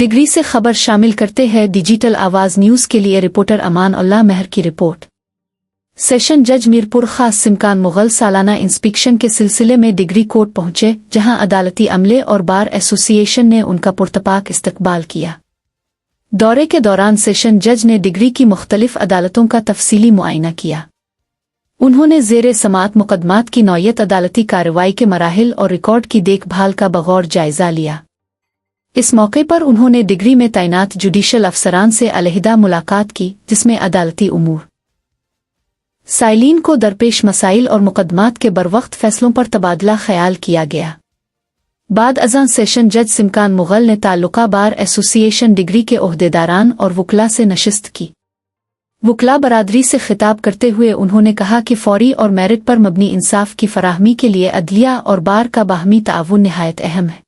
Degree से खबर शामिल करते हैं डिजिटल आवाज न्यूज के लिए रिपोर्टर अमान उल्लाह महर की रिपोर्ट। सेशन जज मीरपुर खास सिमकान मुगल सालाना इंस्पेक्शन के सिलसिले में डिग्री कोर्ट पहुंचे, जहां अदालती अमले और बार एसोसिएशन ने उनका पुरतपाक इस्तकबाल किया। दौरे के दौरान सेशन जज ने डिग्री की मुख्तलिफ अदालतों का तफसीली मुआयना किया। उन्होंने ज़ेरे समात मुकदमात की नौयत, अदालती कार्रवाई के मराहिल और रिकॉर्ड की देखभाल का बगौर जायजा लिया। इस मौके पर उन्होंने डिग्री में तैनात जुडिशल अफसरान से अलहदा मुलाकात की, जिसमें अदालती उमूर, साइलीन को दरपेश मसाइल और मुकदमात के बरवक्त फैसलों पर तबादला ख्याल किया गया। बाद अज़ां सेशन जज सिमकान मुगल ने ताल्लुका बार एसोसिएशन डिग्री के ओहदेदारान और वकला से नशिस्त की। वकला बरादरी से खिताब करते हुए उन्होंने कहा कि फौरी और मेरिट पर मबनी इंसाफ की फराहमी के लिए अदलिया और बार का बाहमी ताउन निहायत अहम है।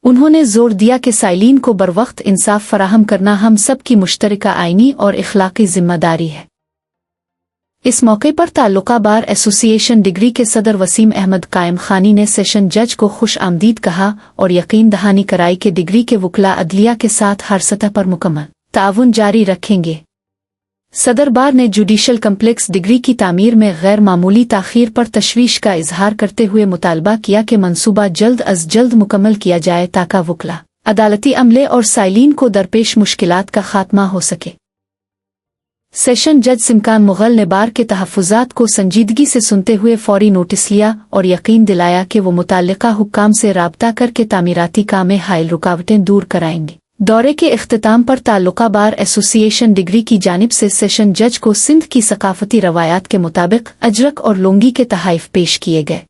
उन्होंने जोर दिया कि साइलीन को बरवक्त इंसाफ फराहम करना हम सब की मुश्तरका आइनी और इखलाकी जिम्मेदारी है। इस मौके पर ताल्लुका बार एसोसिएशन डिग्री के सदर वसीम अहमद कायम खानी ने सेशन जज को खुश आमदीद कहा और यकीन दहानी कराई कि डिग्री के वकला अदलिया के साथ हर सतह पर मुकम्मल ताउन जारी रखेंगे। सदर बार ने जुडिशल कम्प्लेक्स डिग्री की तामीर में गैर मामूली ताख़ीर पर तशवीश का इजहार करते हुए मुतालबा किया कि मंसूबा जल्द अज जल्द मुकम्मल किया जाए ताकि वकला, अदालती अमले और साइलीन को दरपेश मुश्किलात का खात्मा हो सके। सेशन जज सिमकान मुगल ने बार के तहफ़्फ़ुज़ात को संजीदगी से सुनते हुए फौरी नोटिस लिया और यकीन दिलाया कि वो मुताल्लिक़ा हुक्काम से राब्ता करके तामीराती काम में हाइल रुकावटें दूर कराएंगे। दौरे के इख्तिताम पर ताल्लुका बार एसोसिएशन डिग्री की जानिब से सेशन जज को सिंध की सकाफती रवायात के मुताबिक अजरक और लोंगी के तहाइफ पेश किए गए।